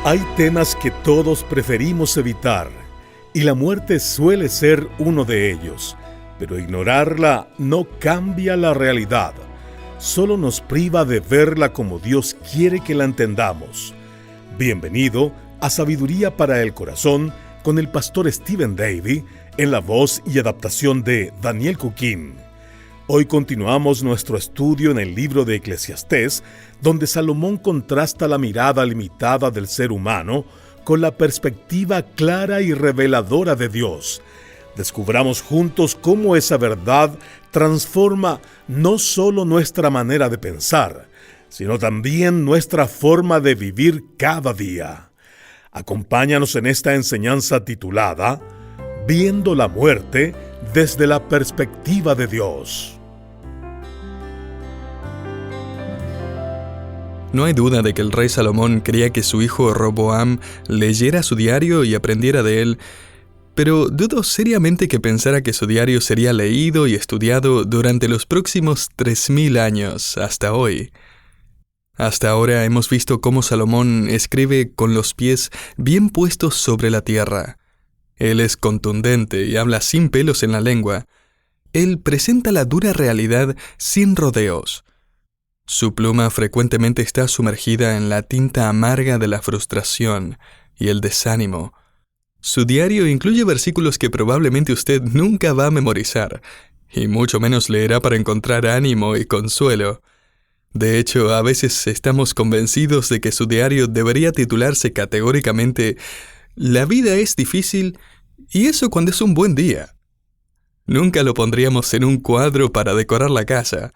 Hay temas que todos preferimos evitar, y la muerte suele ser uno de ellos, pero ignorarla no cambia la realidad, solo nos priva de verla como Dios quiere que la entendamos. Bienvenido a Sabiduría para el Corazón con el pastor Stephen Davey, en la voz y adaptación de Daniel Cuquín. Hoy continuamos nuestro estudio en el libro de Eclesiastés, donde Salomón contrasta la mirada limitada del ser humano con la perspectiva clara y reveladora de Dios. Descubramos juntos cómo esa verdad transforma no solo nuestra manera de pensar, sino también nuestra forma de vivir cada día. Acompáñanos en esta enseñanza titulada Viendo la muerte desde la perspectiva de Dios. No hay duda de que el rey Salomón quería que su hijo Roboam leyera su diario y aprendiera de él, pero dudo seriamente que pensara que su diario sería leído y estudiado durante los próximos 3000 años, hasta hoy. Hasta ahora hemos visto cómo Salomón escribe con los pies bien puestos sobre la tierra. Él es contundente y habla sin pelos en la lengua. Él presenta la dura realidad sin rodeos. Su pluma frecuentemente está sumergida en la tinta amarga de la frustración y el desánimo. Su diario incluye versículos que probablemente usted nunca va a memorizar, y mucho menos leerá para encontrar ánimo y consuelo. De hecho, a veces estamos convencidos de que su diario debería titularse categóricamente «La vida es difícil, y eso cuando es un buen día». Nunca lo pondríamos en un cuadro para decorar la casa.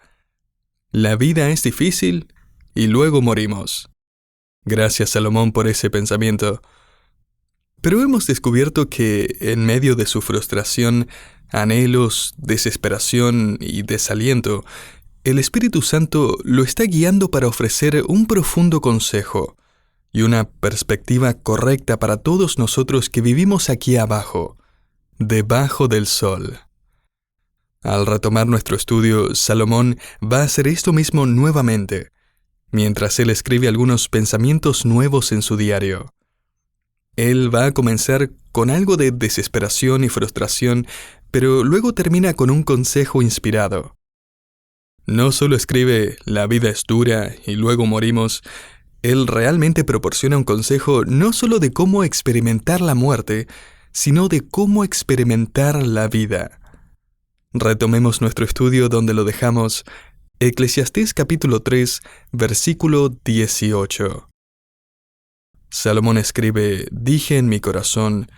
La vida es difícil y luego morimos. Gracias, Salomón, por ese pensamiento. Pero hemos descubierto que, en medio de su frustración, anhelos, desesperación y desaliento, el Espíritu Santo lo está guiando para ofrecer un profundo consejo y una perspectiva correcta para todos nosotros que vivimos aquí abajo, debajo del sol. Al retomar nuestro estudio, Salomón va a hacer esto mismo nuevamente, mientras él escribe algunos pensamientos nuevos en su diario. Él va a comenzar con algo de desesperación y frustración, pero luego termina con un consejo inspirado. No solo escribe «La vida es dura y luego morimos», él realmente proporciona un consejo no solo de cómo experimentar la muerte, sino de cómo experimentar la vida. Retomemos nuestro estudio donde lo dejamos, Eclesiastés capítulo 3, versículo 18. Salomón escribe, «Dije en mi corazón,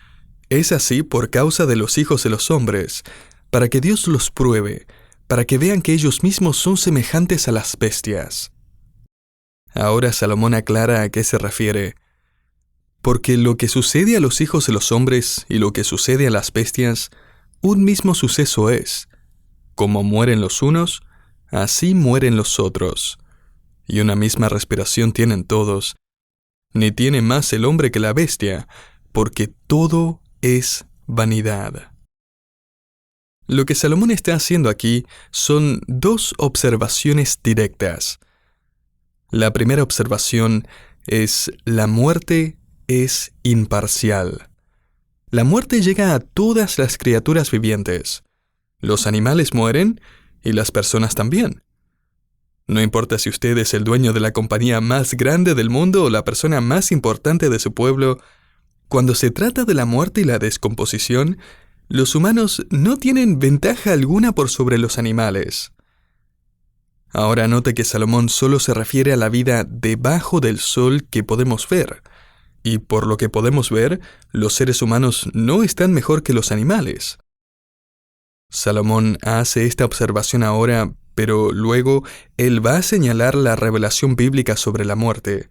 es así por causa de los hijos de los hombres, para que Dios los pruebe, para que vean que ellos mismos son semejantes a las bestias». Ahora Salomón aclara a qué se refiere. Porque lo que sucede a los hijos de los hombres y lo que sucede a las bestias, un mismo suceso es. Como mueren los unos, así mueren los otros. Y una misma respiración tienen todos. Ni tiene más el hombre que la bestia, porque todo es vanidad. Lo que Salomón está haciendo aquí son dos observaciones directas. La primera observación es: la muerte es imparcial. La muerte llega a todas las criaturas vivientes. Los animales mueren y las personas también. No importa si usted es el dueño de la compañía más grande del mundo o la persona más importante de su pueblo, cuando se trata de la muerte y la descomposición, los humanos no tienen ventaja alguna por sobre los animales. Ahora note que Salomón solo se refiere a la vida debajo del sol que podemos ver. Y por lo que podemos ver, los seres humanos no están mejor que los animales. Salomón hace esta observación ahora, pero luego él va a señalar la revelación bíblica sobre la muerte.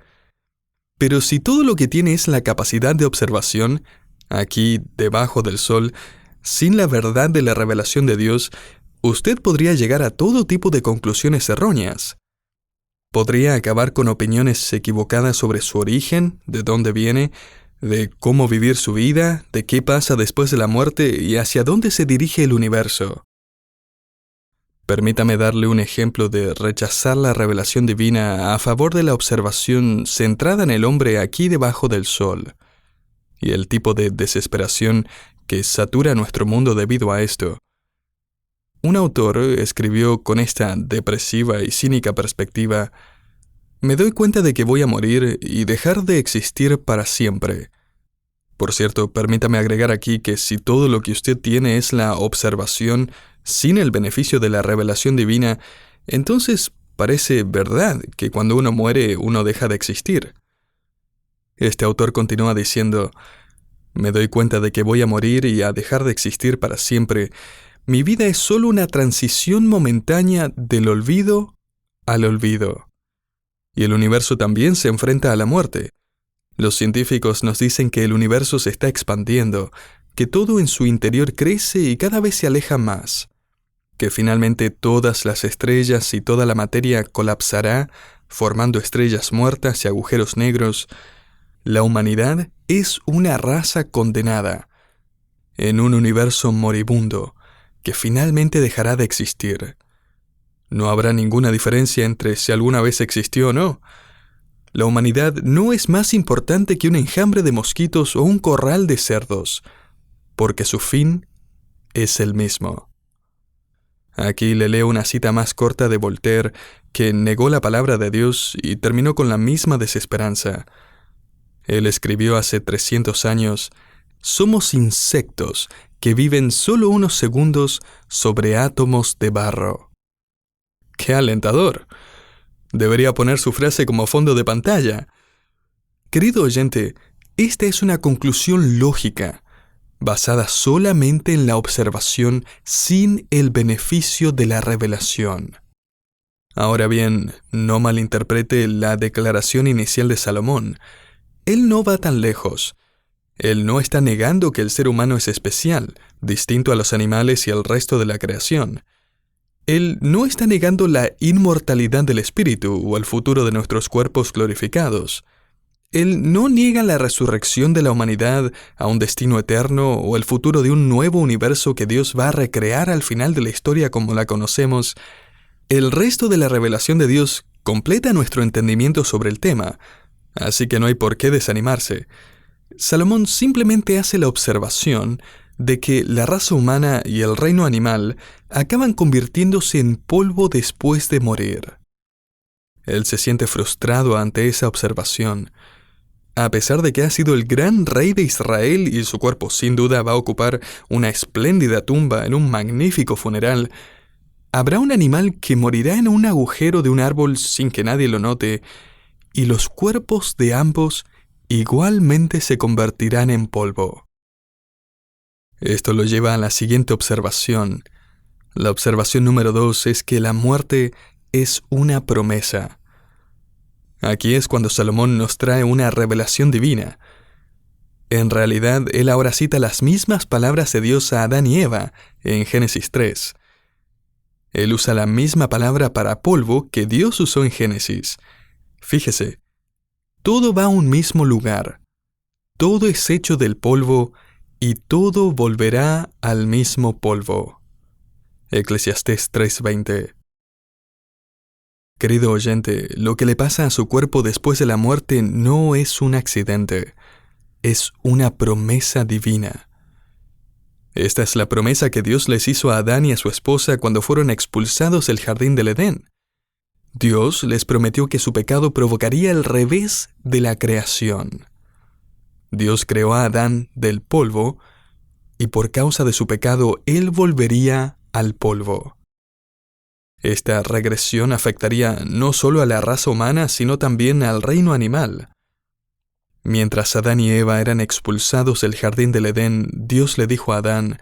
Pero si todo lo que tiene es la capacidad de observación, aquí, debajo del sol, sin la verdad de la revelación de Dios, usted podría llegar a todo tipo de conclusiones erróneas. Podría acabar con opiniones equivocadas sobre su origen, de dónde viene, de cómo vivir su vida, de qué pasa después de la muerte y hacia dónde se dirige el universo. Permítame darle un ejemplo de rechazar la revelación divina a favor de la observación centrada en el hombre aquí debajo del sol, y el tipo de desesperación que satura nuestro mundo debido a esto. Un autor escribió con esta depresiva y cínica perspectiva: me doy cuenta de que voy a morir y dejar de existir para siempre. Por cierto, permítame agregar aquí que si todo lo que usted tiene es la observación sin el beneficio de la revelación divina, entonces parece verdad que cuando uno muere uno deja de existir. Este autor continúa diciendo: me doy cuenta de que voy a morir y a dejar de existir para siempre. Mi vida es solo una transición momentánea del olvido al olvido. Y el universo también se enfrenta a la muerte. Los científicos nos dicen que el universo se está expandiendo, que todo en su interior crece y cada vez se aleja más, que finalmente todas las estrellas y toda la materia colapsará, formando estrellas muertas y agujeros negros. La humanidad es una raza condenada, en un universo moribundo, que finalmente dejará de existir. No habrá ninguna diferencia entre si alguna vez existió o no. La humanidad no es más importante que un enjambre de mosquitos o un corral de cerdos, porque su fin es el mismo. Aquí le leo una cita más corta de Voltaire, que negó la palabra de Dios y terminó con la misma desesperanza. Él escribió hace 300 años: somos insectos que viven solo unos segundos sobre átomos de barro. ¡Qué alentador! Debería poner su frase como fondo de pantalla. Querido oyente, esta es una conclusión lógica, basada solamente en la observación sin el beneficio de la revelación. Ahora bien, no malinterprete la declaración inicial de Salomón. Él no va tan lejos. Él no está negando que el ser humano es especial, distinto a los animales y al resto de la creación. Él no está negando la inmortalidad del espíritu o el futuro de nuestros cuerpos glorificados. Él no niega la resurrección de la humanidad a un destino eterno o el futuro de un nuevo universo que Dios va a recrear al final de la historia como la conocemos. El resto de la revelación de Dios completa nuestro entendimiento sobre el tema, así que no hay por qué desanimarse. Salomón simplemente hace la observación de que la raza humana y el reino animal acaban convirtiéndose en polvo después de morir. Él se siente frustrado ante esa observación. A pesar de que ha sido el gran rey de Israel y su cuerpo sin duda va a ocupar una espléndida tumba en un magnífico funeral, habrá un animal que morirá en un agujero de un árbol sin que nadie lo note, y los cuerpos de ambos igualmente se convertirán en polvo. Esto lo lleva a la siguiente observación. La observación número 2 es que la muerte es una promesa. Aquí es cuando Salomón nos trae una revelación divina. En realidad, él ahora cita las mismas palabras de Dios a Adán y Eva en Génesis 3. Él usa la misma palabra para polvo que Dios usó en Génesis. Fíjese, todo va a un mismo lugar. Todo es hecho del polvo y todo volverá al mismo polvo. Eclesiastés 3:20. Querido oyente, lo que le pasa a su cuerpo después de la muerte no es un accidente, es una promesa divina. Esta es la promesa que Dios les hizo a Adán y a su esposa cuando fueron expulsados del jardín del Edén. Dios les prometió que su pecado provocaría el revés de la creación. Dios creó a Adán del polvo, y por causa de su pecado, él volvería al polvo. Esta regresión afectaría no solo a la raza humana, sino también al reino animal. Mientras Adán y Eva eran expulsados del jardín del Edén, Dios le dijo a Adán: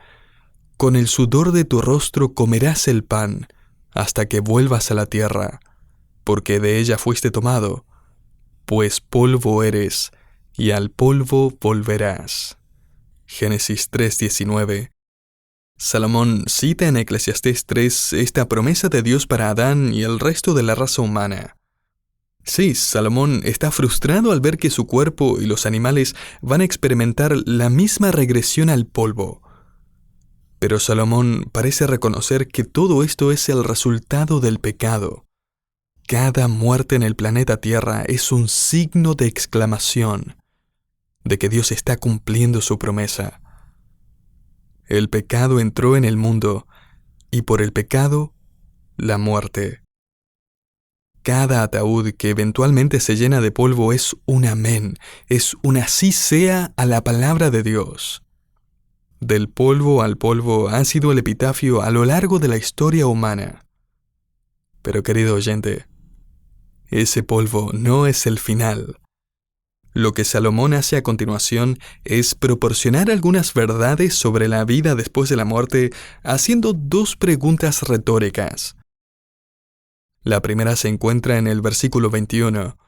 «Con el sudor de tu rostro comerás el pan, hasta que vuelvas a la tierra, porque de ella fuiste tomado, pues polvo eres, y al polvo volverás». Génesis 3:19. Salomón cita en Eclesiastés 3 esta promesa de Dios para Adán y el resto de la raza humana. Sí, Salomón está frustrado al ver que su cuerpo y los animales van a experimentar la misma regresión al polvo. Pero Salomón parece reconocer que todo esto es el resultado del pecado. Cada muerte en el planeta Tierra es un signo de exclamación de que Dios está cumpliendo su promesa. El pecado entró en el mundo y por el pecado, la muerte. Cada ataúd que eventualmente se llena de polvo es un amén, es un así sea a la palabra de Dios. Del polvo al polvo ha sido el epitafio a lo largo de la historia humana. Pero querido oyente, ese polvo no es el final. Lo que Salomón hace a continuación es proporcionar algunas verdades sobre la vida después de la muerte, haciendo dos preguntas retóricas. La primera se encuentra en el versículo 21.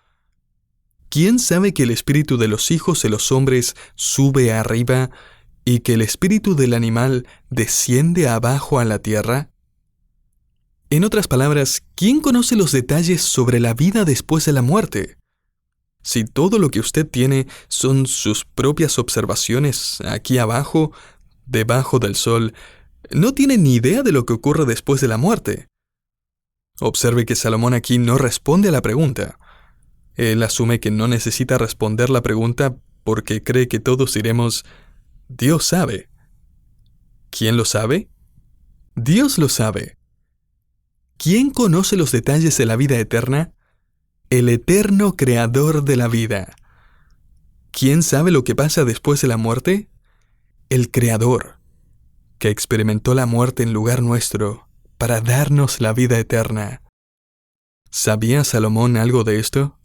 ¿Quién sabe que el espíritu de los hijos de los hombres sube arriba y que el espíritu del animal desciende abajo a la tierra? En otras palabras, ¿quién conoce los detalles sobre la vida después de la muerte? Si todo lo que usted tiene son sus propias observaciones aquí abajo, debajo del sol, no tiene ni idea de lo que ocurre después de la muerte. Observe que Salomón aquí no responde a la pregunta. Él asume que no necesita responder la pregunta porque cree que todos diremos, Dios sabe. ¿Quién lo sabe? Dios lo sabe. ¿Quién conoce los detalles de la vida eterna? El eterno creador de la vida. ¿Quién sabe lo que pasa después de la muerte? El Creador, que experimentó la muerte en lugar nuestro para darnos la vida eterna. ¿Sabía Salomón algo de esto?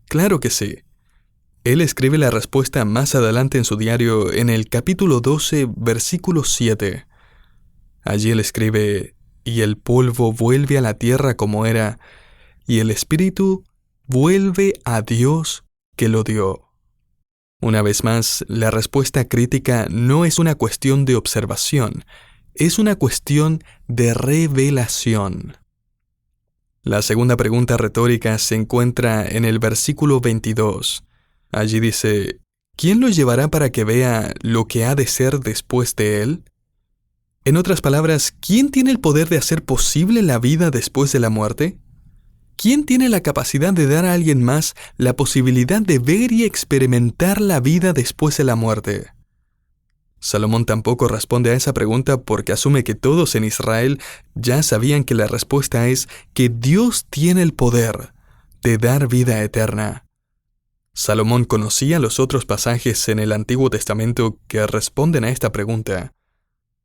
Claro que sí. Él escribe la respuesta más adelante en su diario en el capítulo 12, versículo 7. Allí él escribe, «Y el polvo vuelve a la tierra como era, y el espíritu vuelve a Dios que lo dio». Una vez más, la respuesta crítica no es una cuestión de observación, es una cuestión de revelación. La segunda pregunta retórica se encuentra en el versículo 22. Allí dice, ¿quién lo llevará para que vea lo que ha de ser después de él? En otras palabras, ¿quién tiene el poder de hacer posible la vida después de la muerte? ¿Quién tiene la capacidad de dar a alguien más la posibilidad de ver y experimentar la vida después de la muerte? Salomón tampoco responde a esa pregunta porque asume que todos en Israel ya sabían que la respuesta es que Dios tiene el poder de dar vida eterna. Salomón conocía los otros pasajes en el Antiguo Testamento que responden a esta pregunta.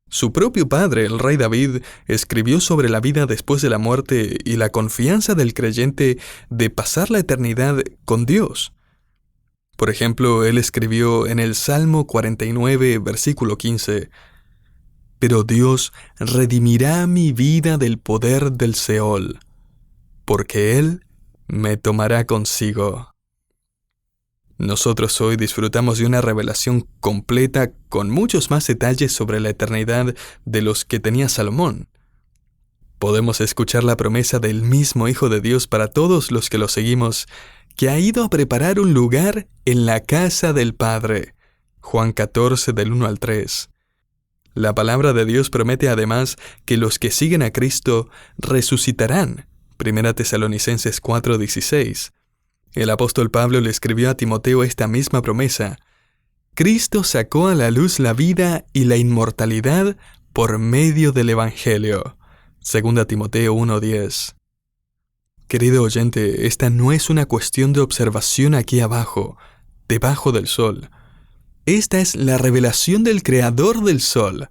Su propio padre, el rey David, escribió sobre la vida después de la muerte y la confianza del creyente de pasar la eternidad con Dios. Por ejemplo, él escribió en el Salmo 49, versículo 15, «Pero Dios redimirá mi vida del poder del Seol, porque Él me tomará consigo». Nosotros hoy disfrutamos de una revelación completa con muchos más detalles sobre la eternidad de los que tenía Salomón. Podemos escuchar la promesa del mismo Hijo de Dios para todos los que lo seguimos, que ha ido a preparar un lugar en la casa del Padre. Juan 14, del 1 al 3. La palabra de Dios promete además que los que siguen a Cristo resucitarán. 1 Tesalonicenses 4, 16. El apóstol Pablo le escribió a Timoteo esta misma promesa. Cristo sacó a la luz la vida y la inmortalidad por medio del Evangelio. 2 Timoteo 1:10. Querido oyente, esta no es una cuestión de observación aquí abajo, debajo del sol. Esta es la revelación del Creador del sol.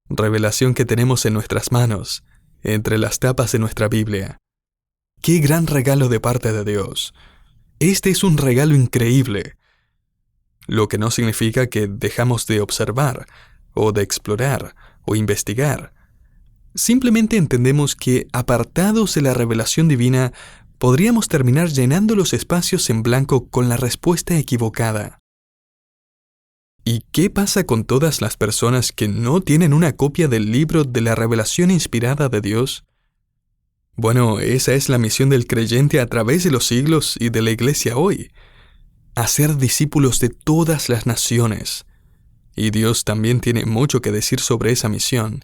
Revelación que tenemos en nuestras manos, entre las tapas de nuestra Biblia. ¡Qué gran regalo de parte de Dios! Este es un regalo increíble. Lo que no significa que dejamos de observar, o de explorar, o investigar. Simplemente entendemos que, apartados de la revelación divina, podríamos terminar llenando los espacios en blanco con la respuesta equivocada. ¿Y qué pasa con todas las personas que no tienen una copia del libro de la revelación inspirada de Dios? Bueno, esa es la misión del creyente a través de los siglos y de la Iglesia hoy. Hacer discípulos de todas las naciones, y Dios también tiene mucho que decir sobre esa misión.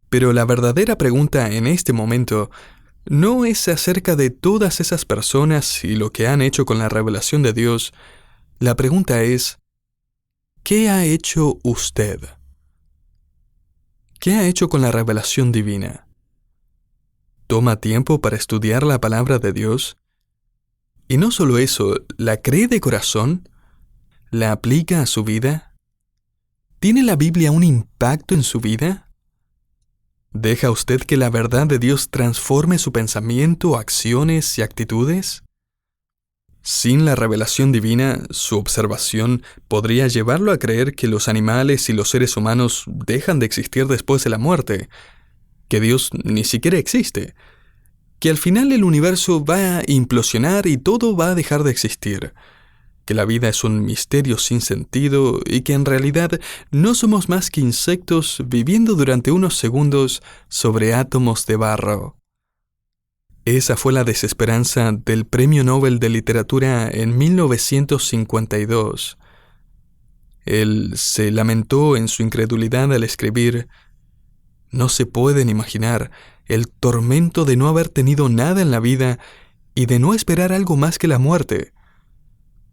Pero la verdadera pregunta en este momento no es acerca de todas esas personas y lo que han hecho con la revelación de Dios. La pregunta es, ¿qué ha hecho usted? ¿Qué ha hecho con la revelación divina? ¿Toma tiempo para estudiar la palabra de Dios? Y no solo eso, ¿la cree de corazón? ¿La aplica a su vida? ¿Tiene la Biblia un impacto en su vida? ¿Deja usted que la verdad de Dios transforme su pensamiento, acciones y actitudes? Sin la revelación divina, su observación podría llevarlo a creer que los animales y los seres humanos dejan de existir después de la muerte, que Dios ni siquiera existe, que al final el universo va a implosionar y todo va a dejar de existir, que la vida es un misterio sin sentido y que en realidad no somos más que insectos viviendo durante unos segundos sobre átomos de barro. Esa fue la desesperanza del Premio Nobel de Literatura en 1952. Él se lamentó en su incredulidad al escribir: «No se pueden imaginar el tormento de no haber tenido nada en la vida y de no esperar algo más que la muerte,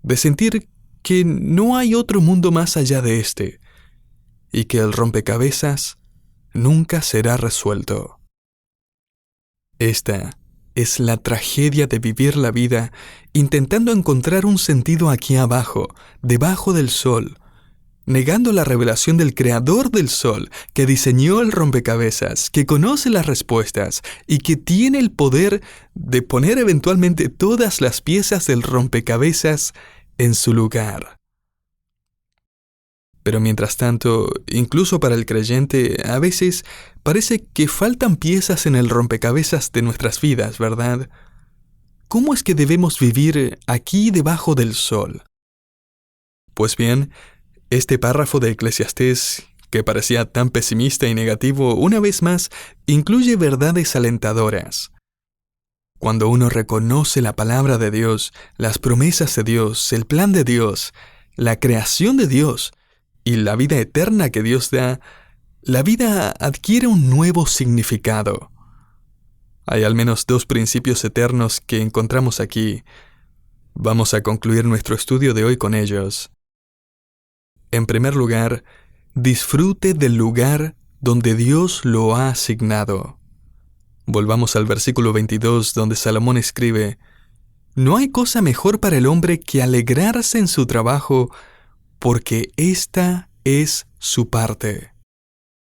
de sentir que no hay otro mundo más allá de este, y que el rompecabezas nunca será resuelto». Esta es la tragedia de vivir la vida intentando encontrar un sentido aquí abajo, debajo del sol, negando la revelación del creador del sol, que diseñó el rompecabezas, que conoce las respuestas y que tiene el poder de poner eventualmente todas las piezas del rompecabezas en su lugar. Pero mientras tanto, incluso para el creyente, a veces parece que faltan piezas en el rompecabezas de nuestras vidas, ¿verdad? ¿Cómo es que debemos vivir aquí debajo del sol? Pues bien, este párrafo de Eclesiastés, que parecía tan pesimista y negativo, una vez más, incluye verdades alentadoras. Cuando uno reconoce la palabra de Dios, las promesas de Dios, el plan de Dios, la creación de Dios y la vida eterna que Dios da, la vida adquiere un nuevo significado. Hay al menos 2 principios eternos que encontramos aquí. Vamos a concluir nuestro estudio de hoy con ellos. En primer lugar, disfrute del lugar donde Dios lo ha asignado. Volvamos al versículo 22, donde Salomón escribe: «No hay cosa mejor para el hombre que alegrarse en su trabajo, porque esta es su parte».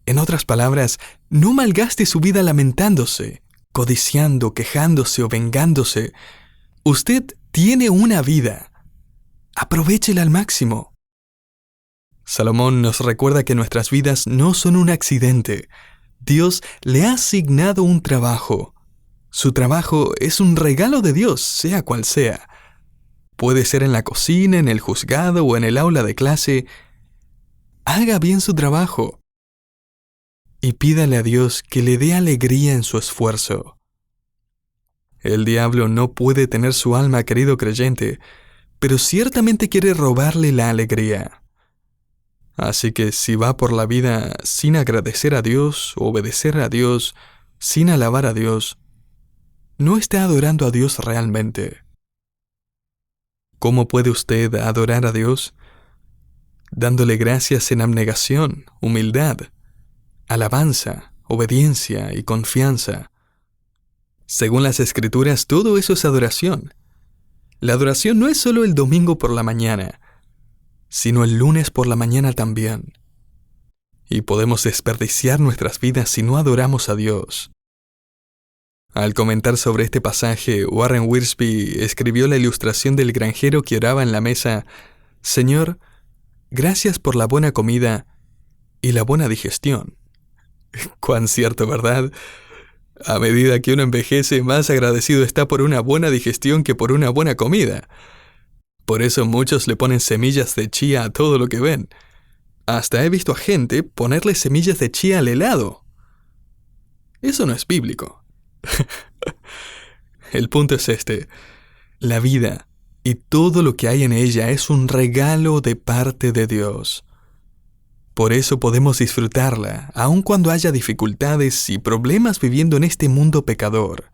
En otras palabras, no malgaste su vida lamentándose, codiciando, quejándose o vengándose. Usted tiene una vida. Aprovéchela al máximo. Salomón nos recuerda que nuestras vidas no son un accidente. Dios le ha asignado un trabajo. Su trabajo es un regalo de Dios, sea cual sea. Puede ser en la cocina, en el juzgado o en el aula de clase. Haga bien su trabajo. Y pídale a Dios que le dé alegría en su esfuerzo. El diablo no puede tener su alma, querido creyente, pero ciertamente quiere robarle la alegría. Así que si va por la vida sin agradecer a Dios, obedecer a Dios, sin alabar a Dios, no está adorando a Dios realmente. ¿Cómo puede usted adorar a Dios? Dándole gracias en abnegación, humildad, alabanza, obediencia y confianza. Según las Escrituras, todo eso es adoración. La adoración no es solo el domingo por la mañana, sino el lunes por la mañana también. Y podemos desperdiciar nuestras vidas si no adoramos a Dios. Al comentar sobre este pasaje, Warren Wiersbe escribió la ilustración del granjero que oraba en la mesa: «Señor, gracias por la buena comida y la buena digestión». Cuán cierto, ¿verdad? A medida que uno envejece, más agradecido está por una buena digestión que por una buena comida. Por eso muchos le ponen semillas de chía a todo lo que ven. Hasta he visto a gente ponerle semillas de chía al helado. Eso no es bíblico. El punto es este: la vida y todo lo que hay en ella es un regalo de parte de Dios. Por eso podemos disfrutarla, aun cuando haya dificultades y problemas viviendo en este mundo pecador.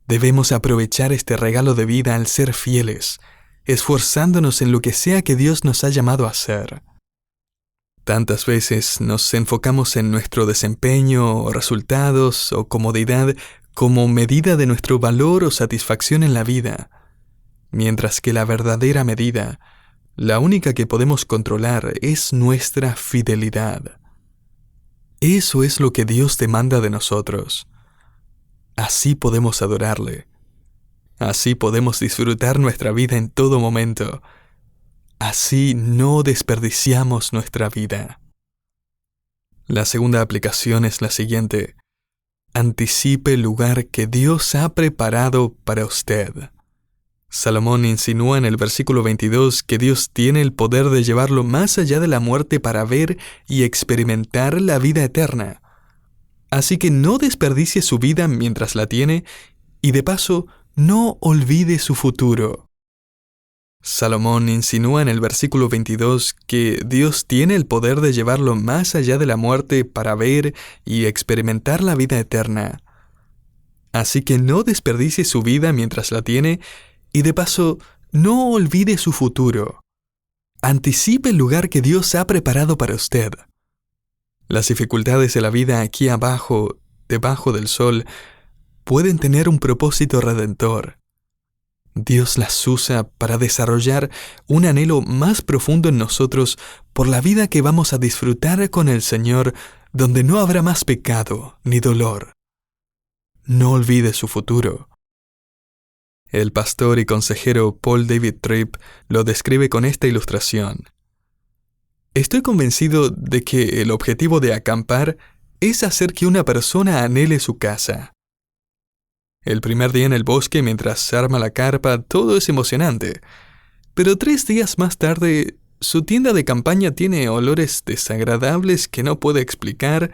Debemos aprovechar este regalo de vida al ser fieles, esforzándonos en lo que sea que Dios nos ha llamado a hacer. Tantas veces nos enfocamos en nuestro desempeño, o resultados o comodidad como medida de nuestro valor o satisfacción en la vida, mientras que la verdadera medida, la única que podemos controlar, es nuestra fidelidad. Eso es lo que Dios demanda de nosotros. Así podemos adorarle. Así podemos disfrutar nuestra vida en todo momento. Así no desperdiciamos nuestra vida. La segunda aplicación es la siguiente. Anticipe el lugar que Dios ha preparado para usted. Salomón insinúa en el versículo 22 que Dios tiene el poder de llevarlo más allá de la muerte para ver y experimentar la vida eterna. Así que no desperdicie su vida mientras la tiene y de paso no olvide su futuro. Salomón insinúa en el versículo 22 que Dios tiene el poder de llevarlo más allá de la muerte para ver y experimentar la vida eterna. Así que no desperdicie su vida mientras la tiene y de paso no olvide su futuro. Anticipe el lugar que Dios ha preparado para usted. Las dificultades de la vida aquí abajo, debajo del sol, pueden tener un propósito redentor. Dios las usa para desarrollar un anhelo más profundo en nosotros por la vida que vamos a disfrutar con el Señor, donde no habrá más pecado ni dolor. No olvide su futuro. El pastor y consejero Paul David Tripp lo describe con esta ilustración. Estoy convencido de que el objetivo de acampar es hacer que una persona anhele su casa. El primer día en el bosque, mientras se arma la carpa, todo es emocionante. Pero 3 días más tarde, su tienda de campaña tiene olores desagradables que no puede explicar.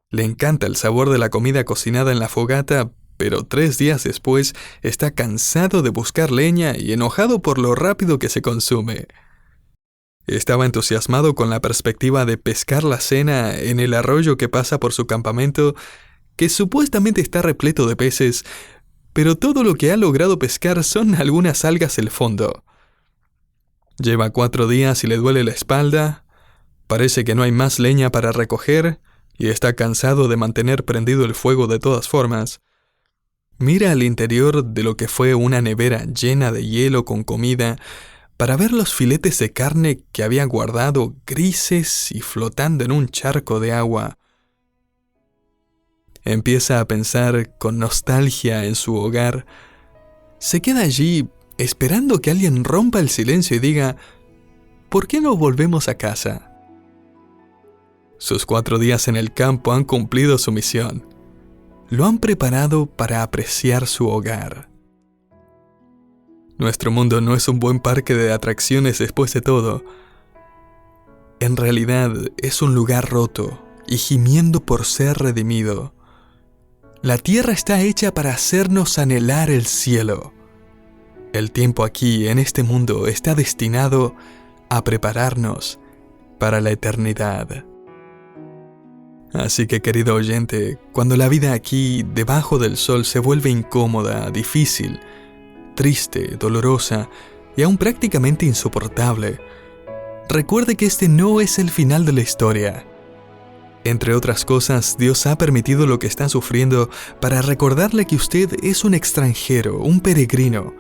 Le encanta el sabor de la comida cocinada en la fogata, pero 3 días después está cansado de buscar leña y enojado por lo rápido que se consume. Estaba entusiasmado con la perspectiva de pescar la cena en el arroyo que pasa por su campamento, que supuestamente está repleto de peces, pero todo lo que ha logrado pescar son algunas algas del fondo. Lleva 4 días y le duele la espalda, parece que no hay más leña para recoger y está cansado de mantener prendido el fuego de todas formas. Mira al interior de lo que fue una nevera llena de hielo con comida para ver los filetes de carne que había guardado grises y flotando en un charco de agua. Empieza a pensar con nostalgia en su hogar. Se queda allí esperando que alguien rompa el silencio y diga, ¿por qué no volvemos a casa? Sus 4 días en el campo han cumplido su misión. Lo han preparado para apreciar su hogar. Nuestro mundo no es un buen parque de atracciones después de todo. En realidad es un lugar roto y gimiendo por ser redimido. La tierra está hecha para hacernos anhelar el cielo. El tiempo aquí, en este mundo, está destinado a prepararnos para la eternidad. Así que, querido oyente, cuando la vida aquí, debajo del sol, se vuelve incómoda, difícil, triste, dolorosa y aún prácticamente insoportable, recuerde que este no es el final de la historia. Entre otras cosas, Dios ha permitido lo que está sufriendo para recordarle que usted es un extranjero, un peregrino,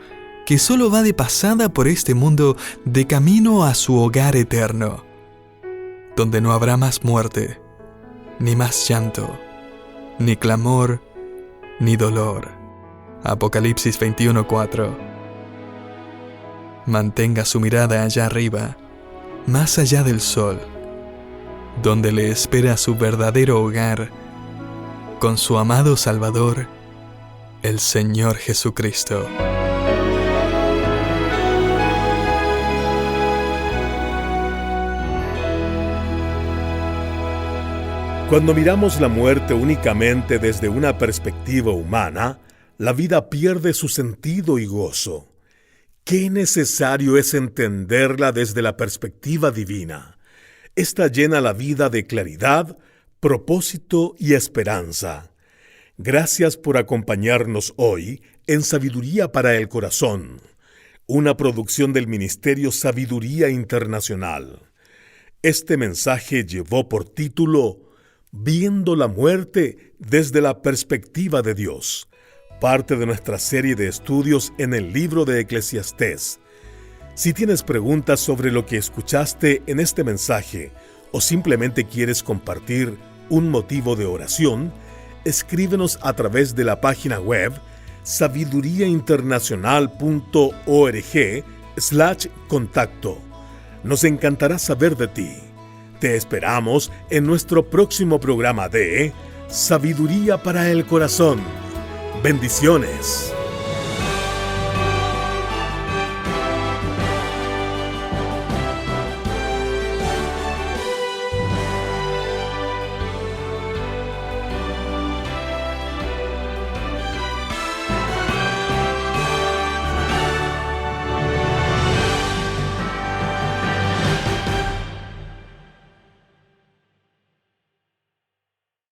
que solo va de pasada por este mundo de camino a su hogar eterno, donde no habrá más muerte, ni más llanto, ni clamor, ni dolor. Apocalipsis 21:4. Mantenga su mirada allá arriba, más allá del sol, donde le espera su verdadero hogar, con su amado Salvador, el Señor Jesucristo. Cuando miramos la muerte únicamente desde una perspectiva humana, la vida pierde su sentido y gozo. Qué necesario es entenderla desde la perspectiva divina. Esta llena la vida de claridad, propósito y esperanza. Gracias por acompañarnos hoy en Sabiduría para el Corazón, una producción del Ministerio Sabiduría Internacional. Este mensaje llevó por título Viendo la muerte desde la perspectiva de Dios, parte de nuestra serie de estudios en el libro de Eclesiastés. Si tienes preguntas sobre lo que escuchaste en este mensaje o simplemente quieres compartir un motivo de oración, escríbenos a través de la página web sabiduriainternacional.org/contacto. Nos encantará saber de ti. Te esperamos en nuestro próximo programa de Sabiduría para el Corazón. Bendiciones.